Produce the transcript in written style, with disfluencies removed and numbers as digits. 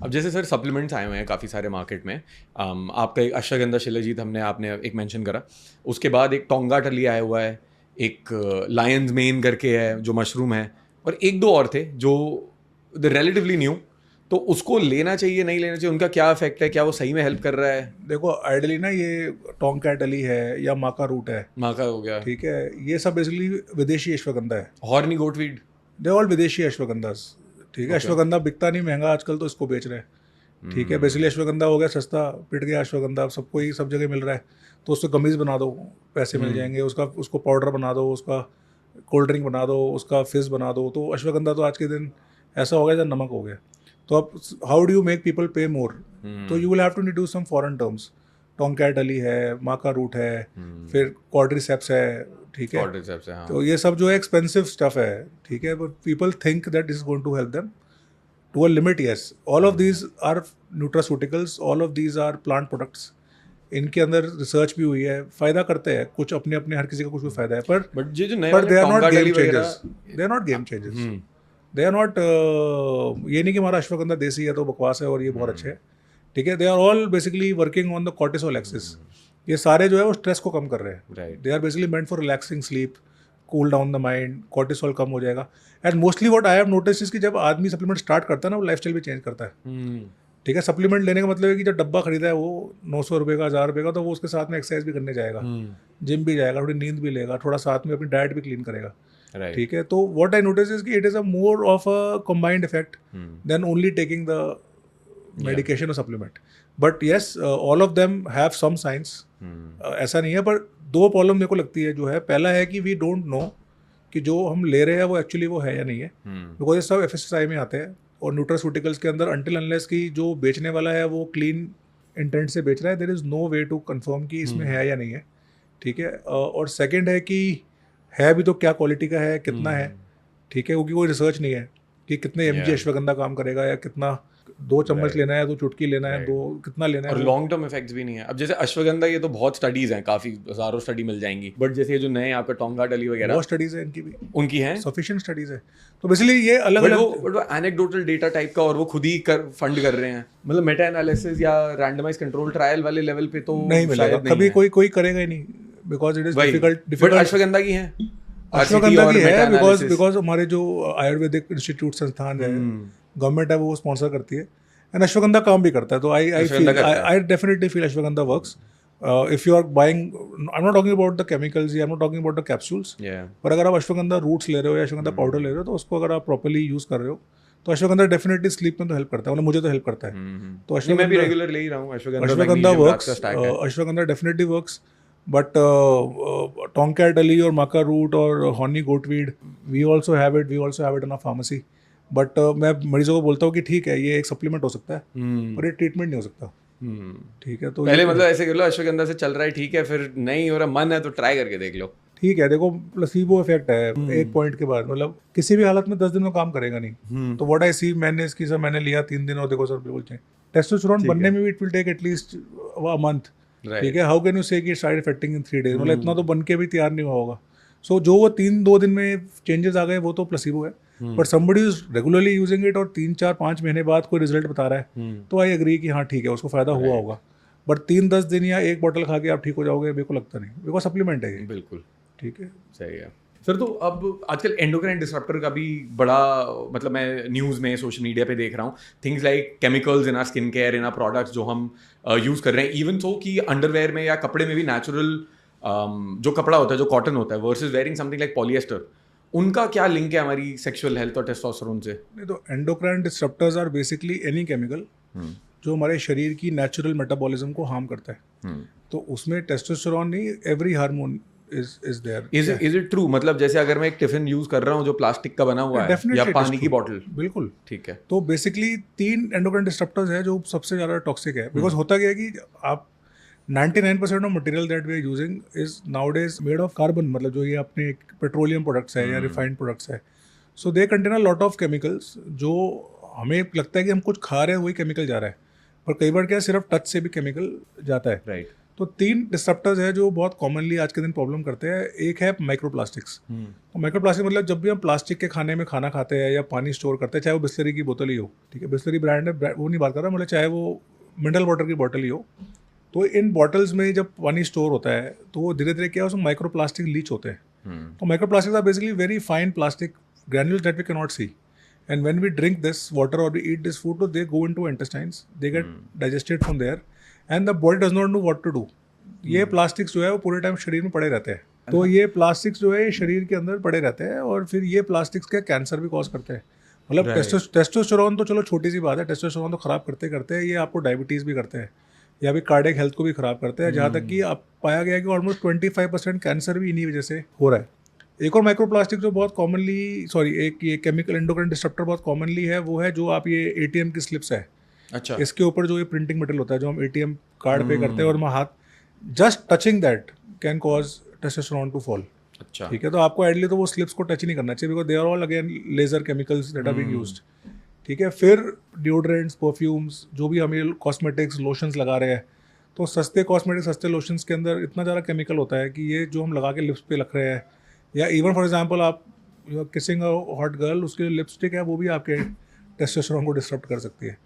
अब जैसे sir supplements आए हुए हैं काफ़ी सारे मार्केट में। आपका एक अश्वगंधा शिलाजीत आपने एक मेंशन करा, उसके बाद एक टोंगा टली आया हुआ है, एक लायंस मेन करके है जो मशरूम है, और एक दो और थे जो द रिलेटिवली न्यू। तो उसको लेना चाहिए नहीं लेना चाहिए, उनका क्या इफेक्ट है, क्या वो सही में हेल्प कर रहा है? देखो आइडली ना ये टोंका टली है या माका रूट है, माँ का हो गया, ठीक है, ये सब बेसिकली विदेशी अश्वगंधा है। हॉर्नी गोटवीड। दे ऑल विदेशी अश्वगंधास, ठीक है। ओके। अश्वगंधा बिकता नहीं महंगा आजकल, तो इसको बेच रहे हैं, ठीक है। बेसिकली अश्वगंधा हो गया सस्ता, पिट गया अश्वगंधा, अब सबको ही सब जगह मिल रहा है, तो उससे गमीज बना दो, पैसे मिल जाएंगे। उसको पाउडर बना दो, उसका कोल्ड ड्रिंक बना दो, उसका फिज बना दो। तो अश्वगंधा तो आज के दिन ऐसा हो गया जैसे नमक हो गया। तो अब how do you make people pay more? तो you will have to introduce some foreign terms. Tongkat Ali है, माका रूट है, फिर क्वाड्रिसेप्स है, ठीक है। कॉर्डिसेप्स से, हाँ। तो ये सब जो है एक्सपेंसिव स्टफ है, ठीक है, but people think that is going to help them to a limit. Yes, all of these are nutraceuticals, all of these are plant products. इनके अंदर रिसर्च भी हुई है, फायदा करते हैं कुछ अपने अपने, हर किसी का कुछ भी फायदा है, पर बट ये जो नए पर वाले दे आर नॉट टोंगा गेम टली वगैरह, changers. They are not game changers. They are not, ये नहीं कि हमारा अश्वगंधा देसी है तो बकवास है और ये बहुत अच्छे है, ठीक है। They are all basically working on the cortisol axis. ये सारे जो है वो स्ट्रेस को कम कर रहे हैं। Right. They are basically meant for relaxing sleep, cool down the mind, cortisol कम हो जाएगा। And mostly what I have notice is कि जब आदमी सप्लीमेंट स्टार्ट करता है ना, वो लाइफ स्टाइल भी चेंज करता है, ठीक है। सप्लीमेंट लेने का मतलब है कि जो डब्बा खरीदा है वो 900 रुपये का, 1000 रुपये का, तो वो उसके साथ में एक्सरसाइज भी करने जाएगा, जिम भी जाएगा, थोड़ी नींद भी लेगा, थोड़ा साथ में अपनी डाइट भी क्लीन करेगा, राइट। ठीक है। तो व्हाट आई नोटिस इज कि it is a more of a combined effect then only taking the medication और supplement. But yes, all of them have some science, ऐसा नहीं है। पर दो प्रॉब्लम मेरे को लगती है जो है, पहला है कि वी डोंट नो कि जो हम ले रहे हैं वो एक्चुअली वो है या नहीं है, बिकॉज ये सब FSSAI में आते हैं और न्यूट्रास्यूटिकल्स के अंदर, अनटिल अनलेस की जो बेचने वाला है वो क्लीन इंटेंट से बेच रहा है, there is no way to confirm कि इसमें है या नहीं है, ठीक है। और सेकंड है कि है भी तो क्या क्वालिटी का है, कितना है, ठीक है, क्योंकि कोई रिसर्च नहीं है कि कितने mg अश्वगंधा काम करेगा, या कितना 2 चम्मच लेना है, 2 चुटकी लेना है, 2 कितना लेना है, और लॉन्ग टर्म इफेक्ट्स भी नहीं है। अब जैसे अश्वगंधा, ये तो बहुत स्टडीज हैं, काफी हजारों स्टडी मिल जाएंगी, बट जैसे ये जो नए आपका टोंगा टली वगैरह, बहुत स्टडीज है इनकी भी, उनकी हैं सफिशिएंट स्टडीज है। तो बेसिकली ये अलग बट अलग, वो एनेक्डोटल डेटा टाइप का, और वो खुद ही फंड कर रहे हैं, मतलब मेटा एनालिसिस या रैंडमाइज कंट्रोल ट्रायल वाले लेवल पे तो नहीं मिलेगा शायद नहीं कभी, है। कोई कोई करेगा ही नहीं, बिकॉज इट इज वही, डिफिकल्ट बट डिफिकल्ट। अश्वगंधा की है, अश्वगंधा की है, बिकॉज हमारे जो आयुर्वेदिक इंस्टीट्यूट संस्थान है, गवर्नमेंट है, वो स्पॉन्सर करती है, एंड अश्वगंधा काम भी करता है। तो I definitely feel ashwagandha works. If you are buying, I am not talking about the chemicals, I am not talking about the capsules, पर अगर आप अश्वगंधा रूट्स ले रहे हो या अश्वगंधा पाउडर ले रहे हो, तो उसको अगर आप प्रॉपर्ली यूज कर रहे हो, तो अश्वगंधा डेफिनेटली स्लीप में तो हेल्प करता है, मतलब मुझे तो हेल्प करता है। तो अश्वगंधा मैं भी रेगुलर ले ही रहा हूँ ashwagandha works, ashwagandha definitely works. But Tongkat Ali और माका रूट और horny goat weed, we also have it in a pharmacy. But मैं मरीजों को बोलता हूँ कि ठीक है, ये एक सप्लीमेंट हो सकता है, पर ये ट्रीटमेंट नहीं हो सकता, ठीक है। तो पहले मतलब ऐसे कर लो, अश्वगंधा से चल रहा है ठीक है, फिर नहीं हो रहा, मन है तो ट्राई करके देख लो। ठीक है, देखो प्लेसिबो इफेक्ट है एक पॉइंट के बाद, मतलब किसी भी हालत में 10 दिन में काम करेगा नहीं। तो व्हाट आई सी, मैंने इसकी सर मैंने लिया 3 दिन और देखो सर बिल्कुल चेंज। टेस्टोस्टेरोन बनने में भी it will take at least a month, ठीक है। हाउ कैन यू से कि स्टार्ट इफेक्टिंग इन 3 days, मतलब इतना तो बन के भी तैयार नहीं हुआ होगा। सो जो वो 2 दिन में चेंजेस आ गए वो तो प्लेसिबो है, but somebody is regularly using it और 3 4 5 महीने बाद कोई रिजल्ट बता रहा है, तो आई एग्री कि हाँ ठीक है, उसको फायदा हुआ होगा। बट 3-10 दिन या एक बॉटल खा के आप ठीक हो जाओगे, मेरे को लगता नहीं, बिकॉज सप्लीमेंट है ये, बिल्कुल ठीक है। सही है सर। तो अब आजकल एंडोक्राइन डिसरप्टर का भी बड़ा, मतलब मैं न्यूज़ में सोशल मीडिया पे देख रहा हूँ, things like chemicals in our skin care, in are products जो हम यूज़ कर रहे हैं, इवन सो कि अंडरवेयर में या कपड़े में भी नेचुरल जो कपड़ा होता है, जो कॉटन होता है, versus wearing something like polyester, उनका क्या लिंक है हमारी सेक्सुअल हेल्थ और टेस्टोस्टेरोन से? नहीं, तो endocrine disruptors are basically any chemical जो हमारे शरीर की नेचुरल मेटाबॉलिज्म को हार्म करता है। तो उसमें टेस्टोस्टेरोन नहीं, every hormone is there. Is it true? मतलब जैसे अगर मैं एक टिफिन यूज कर रहा हूँ जो प्लास्टिक का बना हुआ है, या पानी की बॉटल, बिल्कुल ठीक है। तो बेसिकली 3 एंडोक्राइन डिसरप्टर्स है जो सबसे ज़्यादा टॉक्सिक है, बिकॉज होता क्या है कि आप 99% of material that we are using is nowadays made of carbon, मतलब जो ये अपने पेट्रोलियम प्रोडक्ट्स है या रिफाइंड प्रोडक्ट्स है, so they contain a lot of chemicals, जो हमें लगता है कि हम कुछ खा रहे हैं वही केमिकल जा रहा है, पर कई बार क्या सिर्फ टच से भी केमिकल जाता है, राइट। तो 3 डिस्ट्रप्टर्स है जो बहुत कॉमनली आज के दिन प्रॉब्लम करते हैं। एक है माइक्रोप्लास्टिक्स। तो माइक्रोप्लास्टिक मतलब जब भी हम प्लास्टिक के खाने में खाना खाते हैं या पानी स्टोर करते हैं, चाहे वो बिस्लरी की बोतल ही हो, ठीक है, बिस्लरी ब्रांड है, वो नहीं बात कर रहा, मतलब चाहे वो मिनरल वाटर की बोतल ही हो, तो इन बॉटल्स में जब पानी स्टोर होता है तो वो धीरे धीरे क्या है उसमें माइक्रोप्लास्टिक लीच होते हैं। तो microplastic are basically very fine plastic granules that we cannot see, and when we drink this water or we eat this food, so they go into intestines, they get digested from there, and the body does not know what to do. ये plastics जो है वो पूरे time शरीर में पड़े रहते हैं। तो ये प्लास्टिक्स जो है ये शरीर के अंदर पड़े रहते हैं और फिर ये प्लास्टिक्स का कैंसर भी कॉज करते हैं। मतलब टेस्टोस्टेरोन तो चलो छोटी सी बात है, टेस्टोस्टेरोन तो खराब करते करते हैं, ये आपको डायबिटीज़ भी करते हैं या भी कार्डियक हेल्थ को भी खराब करते हैं, जहाँ तक कि आप पाया गया कि ऑलमोस्ट 25% कैंसर भी इन्हीं वजह से हो रहा है। एक और माइक्रोप्लास्टिक जो बहुत कॉमनली एक ये केमिकल एंडोक्राइन डिस्ट्रप्टर बहुत कॉमनली है, वो है जो आप ये एटीएम की स्लिप्स है, अच्छा, इसके ऊपर जो ये प्रिंटिंग मटेरियल होता है जो हम एटीएम कार्ड पे करते हैं और हम हाथ just touching that can cause testosterone to fall. अच्छा, ठीक है, तो आपको आइडली तो वो स्लिप्स को टच ही नहीं करना चाहिए, because they are all again laser chemicals that are being used. ठीक है, फिर डिओड्रेंट्स, परफ्यूम्स, जो भी हम ये कॉस्मेटिक्स लोशंस लगा रहे हैं, तो सस्ते कॉस्मेटिक्स सस्ते लोशंस के अंदर इतना ज़्यादा केमिकल होता है कि ये जो हम लगा के लिप्स पे रख रहे हैं, या इवन फॉर एग्जांपल आप you are kissing a hot girl, उसके लिपस्टिक है वो भी आपके टेस्टोस्टेरोन को डिस्टर्ब कर सकती है।